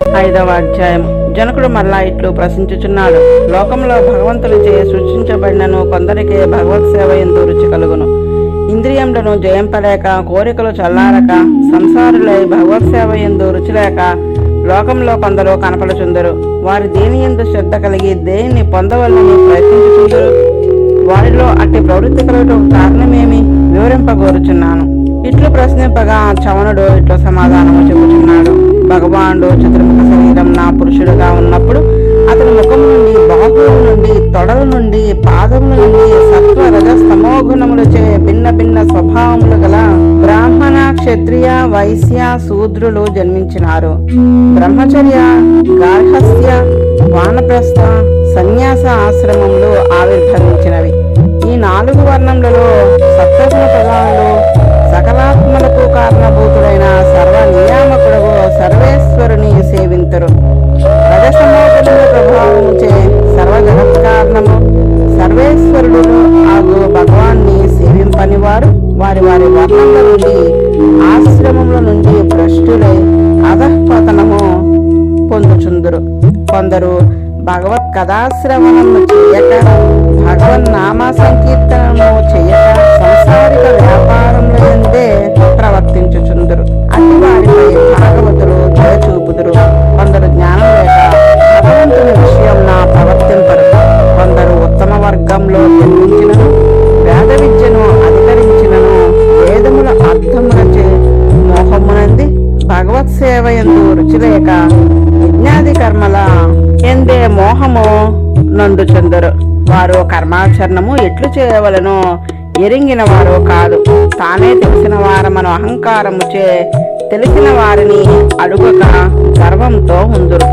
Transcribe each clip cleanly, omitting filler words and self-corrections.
5వ అధ్యాయం. జనకుడు మరలా ఇట్లు ప్రశ్నించుచున్నాడు. లోకంలో భగవంతునిచే సృష్టించబడినను కొందరికే భగవత్ సేవ ఎందు రుచి కలుగును. ఇంద్రియములను జయింపలేక, కోరికలు చల్లారక, సంసారులై భగవత్ సేవ ఎందు రుచి లేక లోకంలో కొందరు కనపడుచుందరు. వారు దేని ఎందు శ్రద్ధ కలిగి దేనిని పొందవలని ప్రయత్నించుచుందరు. వారిలో అట్టి ప్రవృత్తి కలుగుటకు కారణమేమి వివరింపగోరుచున్నాను. ఇట్లు ప్రశ్నింపగా చవనుడు ఇట్లు సమాధానము చెబుతున్నాడు. భగవానుడు చతుర్ముఖ శరీరం నా పురుషుడుగా ఉన్నప్పుడు అతని ముఖం నుండి, బాహువుల నుండి, తొడల నుండి, పాదముల నుండి సత్వ రజ స్తమోగుణములచే భిన్న భిన్న స్వభావములు గల బ్రాహ్మణ, క్షత్రియ, వైశ్య, శూద్రులు జన్మించినారు. బ్రహ్మచర్య, గార్హస్థ్య, వానప్రస్థ, సన్యాస ఆశ్రమములు ఆవిర్భవించినవి. ఈ 4 వర్ణములలో సప్తగుణ ప్రధానులు, సకలాత్మలకు కారణభూతుడైన సర్వ నియామకుడగు సర్వేశ్వరుని సేవింతురు. రజసమోగుణముల ప్రభావముచే సర్వ జగత్కారణము సర్వేశ్వరుడు ఆగు భగవాన్ని సేవింపని వారు వారి వారి వర్ణముల నుండి, ఆశ్రమముల నుండి భ్రష్టులై అధఃపతనము పొందుచుందురు. కొందరు భగవత్ కథాశ్రవణము చేయక, భగవన్నామ సంకీర్తనము చేయక సంసారిక వ్యాపారములందే ప్రవర్తించుచుందురు. అట్టి వారిపై భాగవతులు దయ చూపుదురు. కొందరు జ్ఞానం లేక భగవంతుని విషయం ప్రవర్తింపరు. కొందరు ఉత్తమ వర్గంలో జన్మించినను, వేద విద్యను అధికరించినను, వేదముల అర్థములచే మోహమునంది భగవత్ సేవ ఎందు రుచి లేక యజ్ఞాది కర్మల ఎందే మోహము నందుచుందరు. వారు కర్మాచరణము ఎట్లు చేయవలనో ఎరింగిన వారు కాదు. తానే తెలిసిన వారమను అహంకారముచే తెలిసిన వారిని అడుగక గర్వంతో ఉందురు.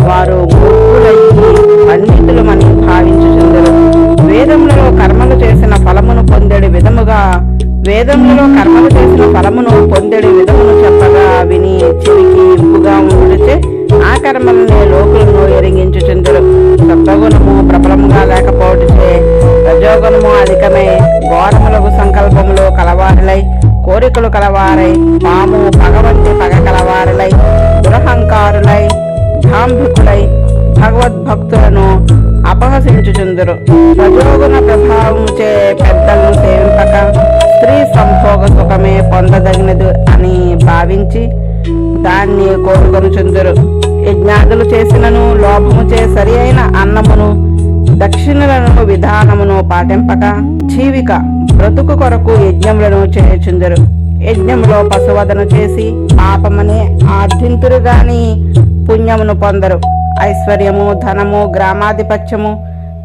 వారు మూర్ఖులయ్యి పండితులమని భావించుచుందరు. వేదములలో కర్మలు చేసిన ఫలమును పొందేడు విధమును చెప్పగా విని చెవికి ఇంపుగా ఉండుచే ఆ కర్మలనే లోకులను ఎరింగించుచుందరు. సత్వగుణము ప్రబలముగా లేకపోవటచే రజోగుణము అధికమై ఘోరములకు సంకల్పములు కలవారులై, కోరికలు కలవారై, పాము పగవంతి పగ కలవారులై, దురహంకారులై, ధాంభికులై భగవద్భక్తులను అపహసించుచుందరు. రజోగుణ ప్రభావముచే పెద్దలను సేవింపక స్త్రీ సంభోగ సుఖమే పొందదగినది అని భావించి దాన్ని కోరుకొనుచుందరు. యజ్ఞాదులు చేసినను లోభముచే సరి అయిన అన్నమును, దక్షిణలను, విధానమును పాటింపక జీవిక బ్రతుకు కొరకు యజ్ఞములను చేయుచుందరు. యజ్ఞములో పశువదను చేసి పాపమని ఆర్థింతురు గాని పుణ్యమును పొందరు. ఐశ్వర్యము, ధనము, గ్రామాధిపత్యము,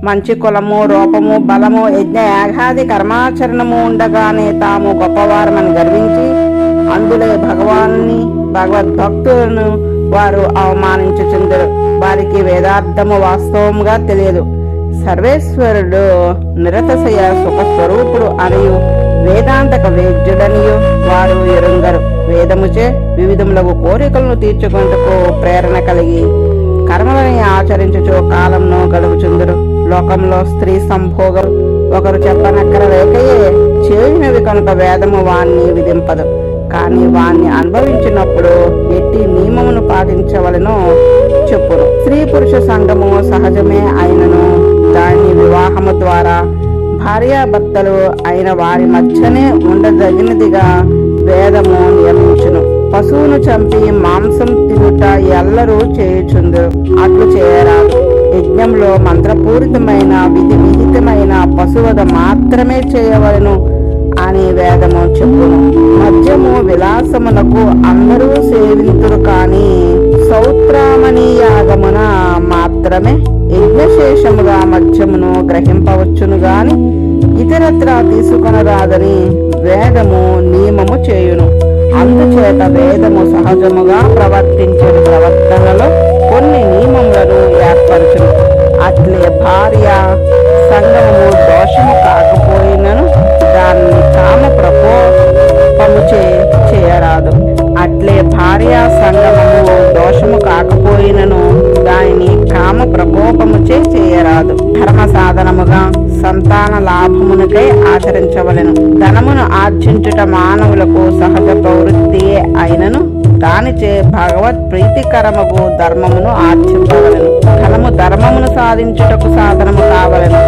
మంచి కులము, రూపము, బలము, యజ్ఞ యాగాది కర్మాచరణము ఉండగానే తాము గొప్పవారమని గర్వించి అందులో భగవాన్ని, భగవద్భక్తులను వారు అవమానించుచుందరు. వారికి వేదార్థము వాస్తవముగా తెలియదు. సర్వేశ్వరుడు నిరతశయ సుఖస్వరూపుడు అనియు వేదాంతక వేద్యుడనియు వారు ఎరుంగరు. వేదముచే వివిధములకు కోరికలను తీర్చుకుంటకు ప్రేరణ కలిగి కర్మలని ఆచరించుచు కాలంను గడుపుచుందరు. లోకంలో స్త్రీ సంభోగం ఒకరు చెప్పనక్కర లేకయే చేయునవి కనుక వేదము వాణ్ణి విధింపదు. కానీ వాణ్ణి అనుభవించినప్పుడు ఎట్టి నియమమును పాటించవలనో చెప్పును. స్త్రీ పురుష సంగము సహజమే అయినను దాని వివాహము ద్వారా భార్యాభర్తలు అయిన వారి మధ్యనే ఉండదగినదిగా వేదము నియమించును. పశువును చంపి మాంసం తినుట ఎల్లరూ చేయుచుందరు. అట్లు చేయరాదు. యజ్ఞంలో మంత్రపూరితమైన విధి విహితమైన పశువధ మాత్రమే చేయవలను అని వేదము చెప్పును. మద్యము విలాసమునకు అందరూ సేవింతురు కాని సౌత్రామణీయాగమున మాత్రమే యజ్ఞశేషముగా మద్యమును గ్రహింపవచ్చును గాని ఇతరత్ర తీసుకొనరాదని వేదము నియమము చేయును. అందుచేత వేదము సహజముగా ప్రవర్తించే ప్రవర్తనలో కొన్ని నియమములను ఏర్పరచును. అట్లే భార్య సంగమము దోషము కాకపోయినను దాన్ని కామ ప్రకోపముచే చేయరాదు. అట్లే భార్య సంగమము దోషము కాకపోయినను దానిని కామ ప్రకోపముచే చేయరాదు. ధర్మ సాధనముగా సంతాన లాభమునకై ఆచరించవలెను. ధనమును ఆర్జించుట మానవులకు సహజ ప్రవృత్తియే అయినను దానిచే భగవత్ ప్రీతికరమగు ధర్మమును ఆర్జింపవలెను. ధనము ధర్మమును సాధించుటకు సాధనము కావలెను.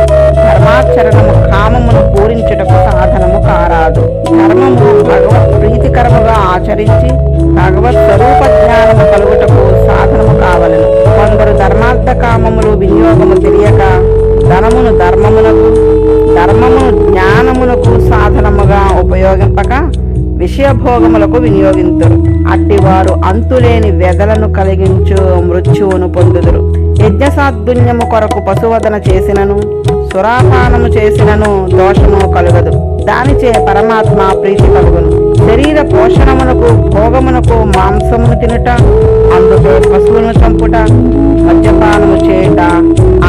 ధర్మాచరణము కామమును పూరించుటకు సాధనము కారాదు. ధర్మము భగవత్ ప్రీతికరముగా ఆచరించి భగవత్ స్వరూప జ్ఞానము కలుగుటకు సాధనము కావలెను. కొందరు ధర్మార్థ కామములు వినియోగము తెలియక ధనమును ధర్మమునకు ధర్మమును జ్ఞానమునకు సాధనముగా ఉపయోగింపక విషయభోగములకు వినియోగింతురు. అట్టివారు అంతులేని వ్యధలను కలిగించు మృత్యువును పొందుదురు. యజ్ఞసాద్గుణ్యము కొరకు పశువదన చేసినను సురాపానము చేసినను దోషము కలుగదు. దానిచే పరమాత్మ ప్రీతి కలుగును. శరీర పోషణమునకు భోగమునకు మాంసమును తినుట, అందుకే పశువులను చంపుట, మద్యపానము చేయుట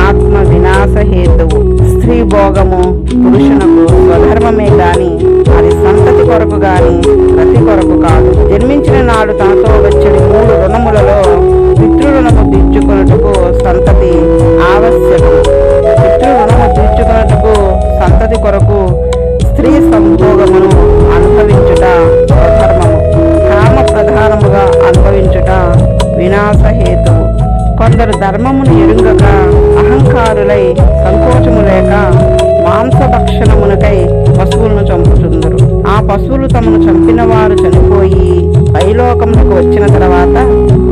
ఆత్మ వినాశ హేతువు. స్త్రీ భోగము పురుషునకు స్వధర్మమే గాని అది సంతతి కొరకు గాని రతి కొరకు కాదు. జన్మించిన నాడు తనతో వచ్చడి 3 రుణములలో పితృరుణము తీర్చుకొనుటకు సంతతి ఆవశ్యకము. పితృరుణము తీర్చుకొనుటకు సంతతి కొరకు స్త్రీ సంభోగమును అనుభవించుట స్వధర్మము. కామ ప్రధానముగా అనుభవించుట వినాశ హేతువు. కొందరు ధర్మమును ఎరుంగక అహంకారులై సంకోచము లేక మాంసభక్షణమునకై పశువులను చంపుతుందరు. ఆ పశువులు తమను చంపిన వారు చనిపోయి పైలోకమునకు వచ్చిన తర్వాత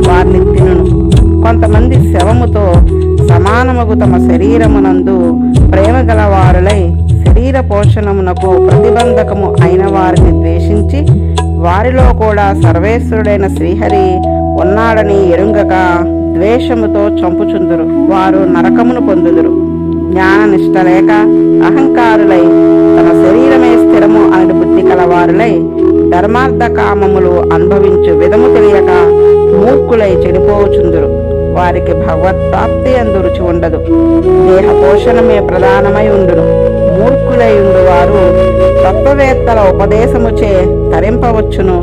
వారిని తినును. కొంతమంది శవముతో సమానముగు తమ శరీరమునందు ప్రేమ గల వారులై శరీర పోషణమునకు ప్రతిబంధకము అయిన వారిని ద్వేషించి వారిలో కూడా సర్వేశ్వరుడైన శ్రీహరి ఉన్నాడని ఎరుంగక ద్వేషముతో చంపుచుందురు. వారు నరకమును పొందుదురు. జ్ఞాన నిష్ట లేక అహంకారులై తమ శరీరమే స్థిరము అని బుద్ధి కలవారులై ధర్మార్థ కామములు అనుభవించు విధము తెలియక మూర్ఖులై చెడిపోచుందురు. వారికి భగవత్ప్రాప్తి అందు రుచి ఉండదు. దేహ పోషణమే ప్రధానమై ఉండును. మూర్ఖులై ఉండు వారు తత్వవేత్తల ఉపదేశముచే తరింపవచ్చును.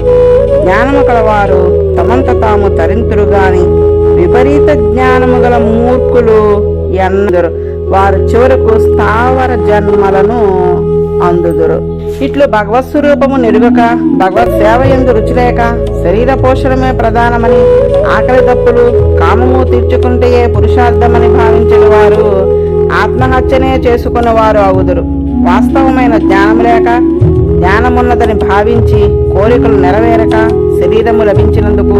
జ్ఞానము కలవారు తమంత తాము తరింతురు గాని విపరీత జ్ఞానము గల మూర్ఖులు ఎన్నదురు. వారు చివరకు స్థావర జన్మలను అందుదురు. ఇట్లు భగవత్ స్వరూపము నిరుగక భగవత్ సేవ యందు రుచి లేక శరీర పోషణమే ప్రధానమని ఆకలి దప్పులు కామము తీర్చుకుంటే పురుషార్థమని భావించిన వారు ఆత్మహత్యనే చేసుకున్న వారు అవుదురు. వాస్తవమైన జ్ఞానం లేక జ్ఞానమున్నదని భావించి కోరికలు నెరవేరక శరీరము లభించినందుకు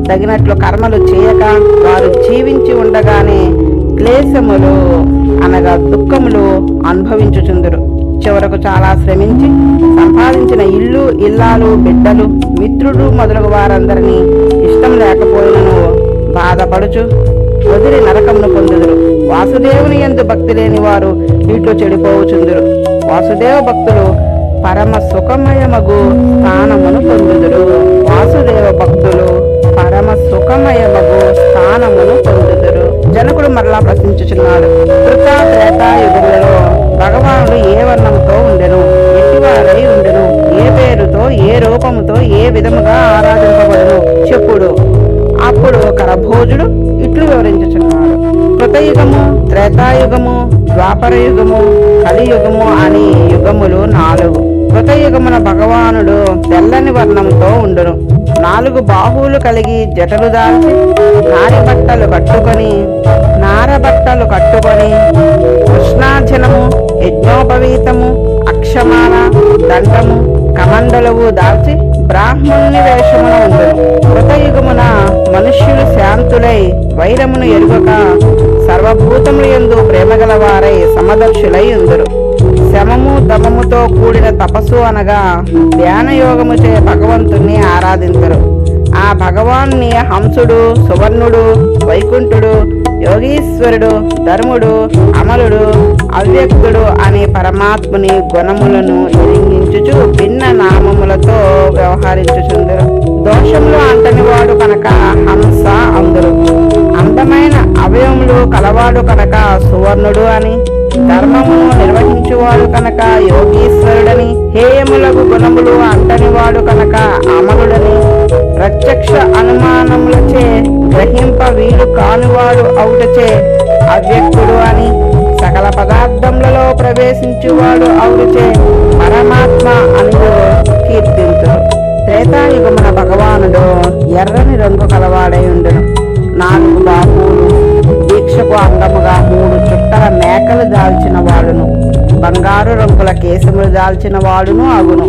తగినట్లు కర్మలు చేయక వారు జీవించి ఉండగానే క్లేశములు అనగా దుఃఖములు అనుభవించుచుందురు. చివరకు చాలా శ్రమించి సంపాదించిన ఇల్లు ఇల్లాలు బిడ్డలు మిత్రుడు మొదలగు వారందరినీ ఇష్టం లేకపోయినను బాధపడుచు వదిలి నరకమును పొందుదురు. వాసుదేవుని యందు భక్తి లేని వారు వీటిలో చెడిపోవుచుందురు. వాసుదేవ భక్తులు పరమ సుఖమయమగు స్థానమును పొందుదురు. వాసుదేవ భక్తులు పరమ సుఖమయమగు స్థానమును పొందుదురు. జనకుడు మరలా ప్రశ్నించుచున్నాడు. కృత త్రేతాయుగములలో భగవానుడు ఏ వర్ణముతో ఉండెను, ఎట్టివారై ఉండెను, ఏ పేరుతో ఏ రూపముతో ఏ విధముగా ఆరాధింపబడును చెప్పుడు. అప్పుడు కరభోజుడు ఇట్లు వివరించుచున్నాడు. కృతయుగము, త్రేతాయుగము, ద్వాపర యుగము, కలియుగము అని యుగములు 4. కృతయుగమున భగవానుడు తెల్లని వర్ణంతో ఉండును. 4 బాహువులు కలిగి జటలు దాల్చి నారబట్టలు కట్టుకొని కృష్ణార్జనము, యజ్ఞోపవీతము, అక్షమాల, దండము, కమండలవు దాల్చి బ్రాహ్మణుని వేషమున ఉండును. కృతయుగమున మనుష్యులు శాంతులై వైరమును ఎరుగక సర్వభూతములు యందు ప్రేమగల వారై సమదర్శులై ఉందురు. శమము దమముతో కూడిన తపస్సు అనగా ధ్యాన యోగముచే భగవంతుణ్ణి ఆరాధించరు. ఆ భగవాన్ని హంసుడు, సువర్ణుడు, వైకుంఠుడు, యోగీశ్వరుడు, ధర్ముడు, అమలుడు, అవ్యక్తుడు అనే పరమాత్ముని గుణములను ఎరింగించుచు భిన్న నామములతో వ్యవహరించుచుందరు. దోషములు అంటని వాడు కనుక హంస అందురు. అందమైన అవయములు కలవాడు కనుక సువర్ణుడు అని, ధర్మమును నిర్వహించువాడు కనుక యోగీశ్వరుడని, హేయములకు గుణములు అంటనివాడు కనుక అమలుడని, ప్రత్యక్ష అనుమానములచే గ్రహింప వీలు కానివాడు అవుటచే అవ్యక్తుడు అని, సకల పదార్థములలో ప్రవేశించువాడు అవుటచే పరమాత్మ అని కీర్తింతురు. త్రేతాయుగమున భగవానుడు ఎర్రని రంగు కలవాడై ఉండును. 4 బాహువులు, దీక్షకు అంగముగా 3 చుట్టల మేకలు దాల్చిన వాడును, బంగారు రంగుల కేశములు దాల్చిన వాడును అగును.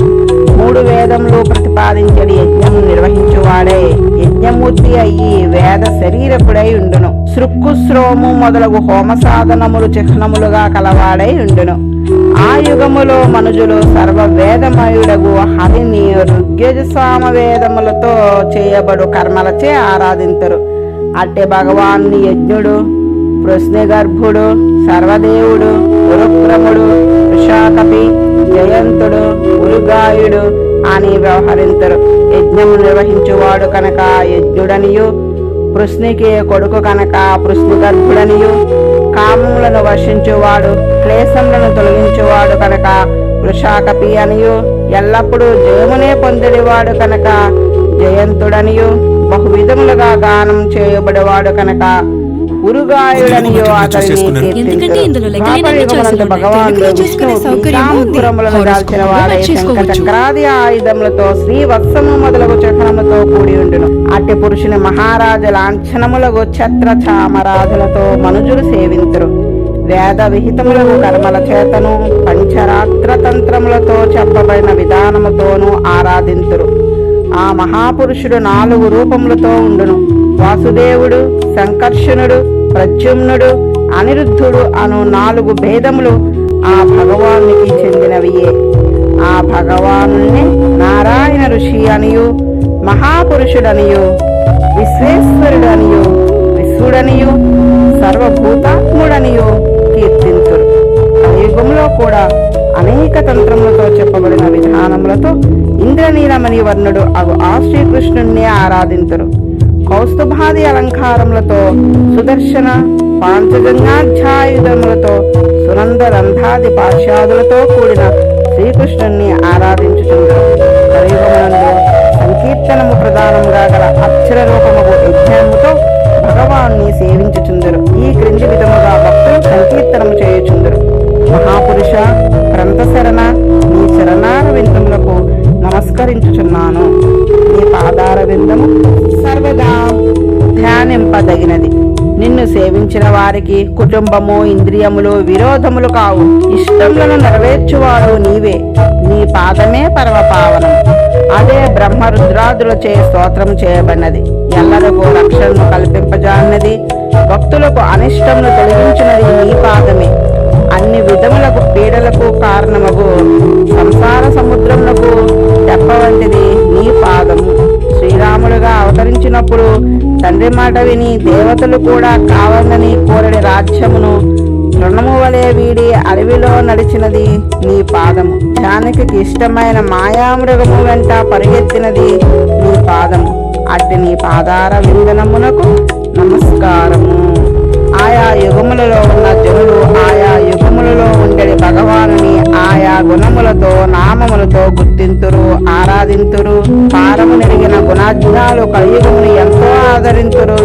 3 వేదములు ప్రతిపాదించడి యజ్ఞము నిర్వహించువాడే యజ్ఞమూర్తి అయ్యి వేద శరీరకుడై ఉండును. శృక్కుశ్రోము మొదలగు హోమ సాధనములు చిహ్నములుగా కలవాడై ఉండును. ఆ యుగములో మనుజులు సర్వ వేదమయుడగు హరిని ఋగ్యజసామ వేదములతో చేయబడు కర్మలచే ఆరాధింతురు. అట్టే భగవాన్ని యజ్ఞుడు, పృష్ణగర్భుడు, సర్వదేవుడు, ఉరుక్రముడు, వృషాకపి, జయంతుడు, ఉరుగాయుడు అని వ్యవహరింతురు. యజ్ఞము నిర్వహించువాడు కనుక యజ్ఞుడనియు, పృష్ణికి కొడుకు కనుక పృష్ణగర్భుడనియు, కామములను వర్షించువాడు, క్లేశములను తొలగించువాడు కనుక వృషాకపి అనియు, ఎల్లప్పుడూ జయమునే పొందిడివాడు కనుక జయంతుడనియు, బహువిధములుగా గానం చేయబడేవాడు కనుక ఉరుగాయుడనియో అతడిని కీర్తింతురు. భగవానుడు విష్ణువు పీతాంబరములను దాల్చిన వాడై శంఖ చక్రాది ఆయుధములతో శ్రీవత్సము మొదలగు చక్రముతో కూడి ఉండును. అట్టి పురుషుని మహారాజ లాంఛనములకు ఛత్ర చామరాధులతో మనుజులు సేవింతురు. వేద విహితములకు కర్మల చేతను పంచరాత్ర తంత్రములతో చెప్పబడిన విధానముతోనూ ఆరాధింతురు. ఆ మహాపురుషుడు 4 రూపములతో ఉండును. వాసుదేవుడు, సంకర్షణుడు, ప్రద్యుమ్నుడు, అనిరుద్ధుడు అను 4 భేదములు ఆ భగవానునికి చెందినవియే. ఆ భగవానుని నారాయణ ఋషి అనియు, మహాపురుషుడనియు, విశ్వేశ్వరుడు అనియు, విశ్వడనియు, సర్వభూతాత్ముడనియు కీర్తింతురు. కలియుగంలో కూడా అనేక తంత్రములతో చెప్పబడిన విధానములతో ఇంద్రనీలమణి వర్ణుడు అగు ఆ శ్రీకృష్ణుణ్ణి ఆరాధింతురు. కౌస్తుభాది అలంకారములతో సుదర్శన పాంచజన్యాధ్యాయుధములతో సునంద రంధ్రాది పాశ్యాదులతో కూడిన శ్రీకృష్ణుణ్ణి ఆరాధించుచుందరు. కలియుగమునందు సంకీర్తనము ప్రధానముగా గల అక్షర రూపముగు యజ్ఞముతో భగవాన్ని సేవించుచుందరు. ఈ క్రింది విధముగా భక్తులు సంకీర్తనము చేయుచుందరు. మహాపురుష ప్రంతశరణ, నీ చరణార విందములకు నమస్కరించుచున్నాను. నీ పాదార విందము సర్వదా ధ్యానింపదగినది. నిన్ను సేవించిన వారికి కుటుంబము, ఇంద్రియములు విరోధములు కావు. ఇష్టములను నెరవేర్చువాడు నీవే. నీ పాదమే పరమ పావనం. అదే బ్రహ్మరుద్రాదులచే స్తోత్రం చేయబడినది. ఎల్లరకు రక్షణను కల్పింపజాన్నది, భక్తులకు అనిష్టమును తొలగించినది నీ పాదమే. అన్ని విధములకు పీడలకు కారణమగు సంసార సముద్రమునకు తెప్ప వంటిది నీ పాదము. శ్రీరాములుగా అవతరించినప్పుడు తండ్రి మాట విని దేవతలు కూడా కావాలని కోరడి రాజ్యమును తృణము వలె వీడి అడవిలో నడిచినది నీ పాదము. జానకి ఇష్టమైన మాయామృగము వెంట పరిగెత్తినది నీ పాదము. అట్టి నీ పాదార విందనమునకు నమస్కారము. ఆయా యుగములలో ఉన్న జనులు ఆయా యుగములలో ఉండేది భగవానుని ఆయా గుణములతో నామములతో గుర్తింతురు, ఆరాధింతురు. పారము నెరిగిన గుణాజ్ఞాలు కలియుగమును ఎంతో ఆదరింతురు.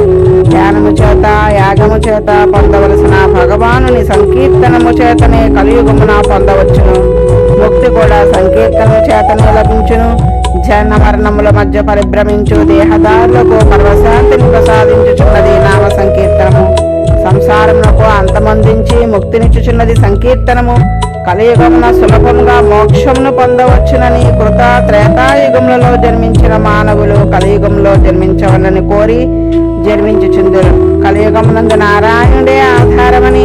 ధ్యానము చేత యాగము చేత పొందవలసిన భగవానుని సంకీర్తనము చేతనే కలియుగమున పొందవచ్చును. ముక్తి కూడా సంకీర్తనము చేతనే లభించును. జన మరణముల మధ్య పరిభ్రమించు దేహదారులకు పరమశాంతిని ప్రసాదించుచున్నది నామ సంకీర్తనము. సంసారమునకు అంతమందించి ముక్తినిచ్చుచున్నది సంకీర్తనము. కలియుగమున సులభంగా మోక్షమును పొందవచ్చునని కృత త్రేతాయుగములలో జన్మించిన మానవులు కలియుగంలో జన్మించవలని కోరి జన్మించుచుందురు. కలియుగమునందు నారాయణుడే ఆధారమని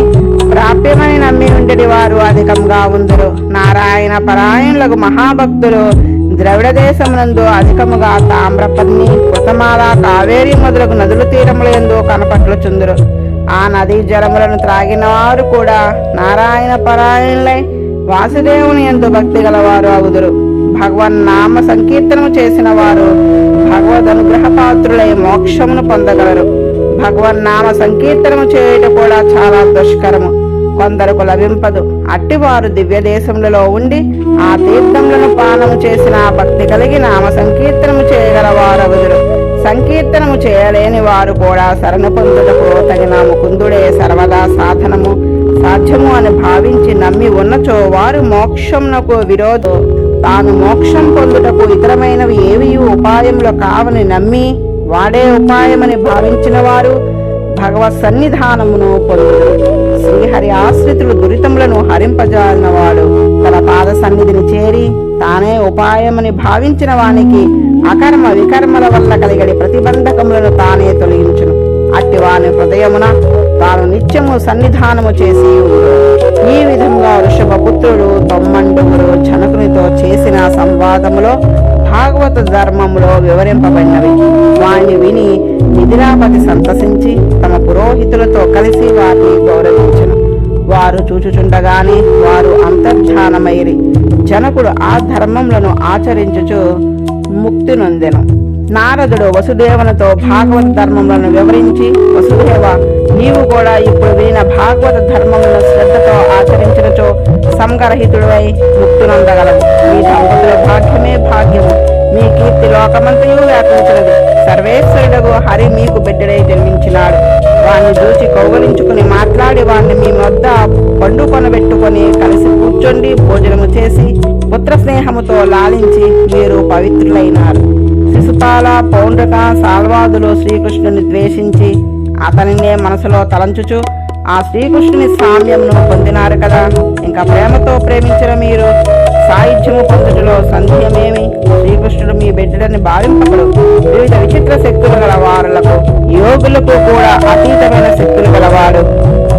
ప్రాప్యమని నమ్మి ఉండేది వారు అధికంగా ఉందురు. నారాయణ పరాయణులకు మహాభక్తులు ద్రవిడ దేశమునందు అధికముగా తామ్రపర్ణి, కృతమాల, కావేరి మొదలగు నదుల తీరములందు కనపట్లుచుందురు. ఆ నదీ జలములను త్రాగిన వారు కూడా నారాయణ పరాయణులై వాసుదేవుని యందు భక్తి గలవారు అగుదురు. భగవన్ నామ సంకీర్తనము చేసిన వారు భగవద్ అనుగ్రహ పాత్రులై మోక్షమును పొందగలరు. భగవన్ నామ సంకీర్తనము చేయుట కూడా చాలా దుష్కరము, కొందరకు లభింపదు. అట్టివారు దివ్య దేశములలో ఉండి ఆ తీర్థములను పానము చేసిన భక్తి కలిగి నామ సంకీర్తనము చేయగలవారగుదురు. సంకీర్తనము చేయలేని వారు కూడా శరణు పొందుటకు తగిన ముకుందుడే సర్వదా సాధనము సాధ్యము అని భావించి నమ్మి ఉన్నచో వారు మోక్షమునకు విరోధ తాను మోక్షం పొందుటకు ఇతరమైనవి ఏవి ఉపాయములు కావని నమ్మి వాడే ఉపాయమని భావించిన వారు భగవత్ సన్నిధానమును పొందుదురు. శ్రీహరి ఆశ్రితులు దురితములను హరింపజాలినవాడు తన పాద సన్నిధిని చేరి తానే ఉపాయమని భావించిన వానికి అకర్మ వికర్మల వల్ల కలిగడి ప్రతిబంధకములను తానే తొలగించును. అట్టి వాని హృదయమున తాను నిత్యము సన్నిధానము చేసి ఉండును. ఈ విధంగా వృషభపుత్రుడు తొమ్మండుగురు జనకునితో చేసిన సంవాదములో భాగవత ధర్మములో వివరింపబడినవి. వాణ్ణి విని నిధిరాపతి సంతసించి తమ పురోహితులతో కలిసి వారిని గౌరవించెను. వారు చూచుచుండగానే వారు అంతర్ధానమైరి. జనకుడు ఆ ధర్మములను ఆచరించుచు ముక్తి నొందెను. నారదుడు వసుదేవునితో భాగవత ధర్మములను వివరించి, వసుదేవ, నీవు కూడా ఇప్పుడు వినిన భాగవత ధర్మములను శ్రద్ధతో ఆచరించినచో సంగరహితుడై ముక్తి నొందగలవు. మీ దంపతుల భాగ్యమే భాగ్యము. మీ కీర్తి లోకమంతయు వ్యాపించినది. సర్వేశ్వరుడగు హరి మీకు బిడ్డడై జన్మించినాడు. వాణ్ణి చూచి కౌగలించుకుని మాట్లాడి వాణ్ణి మీ వద్ద పండు కొనబెట్టుకొని కలిసి కూర్చొండి భోజనము చేసి పుత్ర స్నేహముతో లాలించి మీరు పవిత్రులైనారు. శిశుపాల, పౌండ్రక, సాల్వాదులు శ్రీకృష్ణుని ద్వేషించి అతనినే మనసులో తలంచుచు ఆ శ్రీకృష్ణుని సామ్యమును పొందినారు కదా. ఇంకా ప్రేమతో ప్రేమించిన మీరు సాయుధ్యము పొందుటలో సందేహమేమి? శ్రీకృష్ణుడు మీ బిడ్డని భావింపడు. వివిధ విచిత్ర శక్తులు గల వారులకు, యోగులకు కూడా అతీతమైన శక్తులు గలవాడు.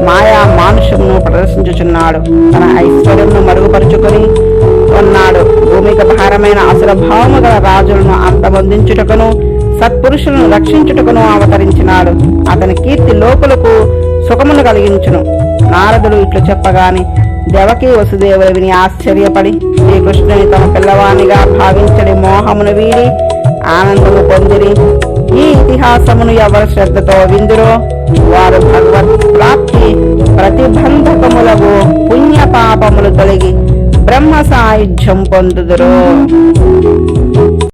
మాయా మానుషమును ప్రదర్శించుచున్నాడు. తన ఐశ్వర్యమును మరుగుపరుచుకొని ఉన్నాడు. భూమికి భారమైన అసుర భావము గల రాజులను అంతమొందించుటకును సత్పురుషులను రక్షించుటకును అవతరించినాడు. అతని కీర్తి లోకులకు సుఖమును కలిగించును. నారదుడు ఇట్లు చెప్పగాని దేవకీ వసుదేవులు విని ఆశ్చర్యపడి శ్రీకృష్ణుని తమ పిల్లవానిగా భావించడి మోహమును వీడి ఆనందము పొందిరి. ఈ ఇతిహాసమును ఎవరు శ్రద్ధతో విందురో వారు భగవత్ ప్రాప్తి ప్రతిబంధకములకు పుణ్య పాపములు తొలగి బ్రహ్మ సాయుధ్యం పొందుదురు.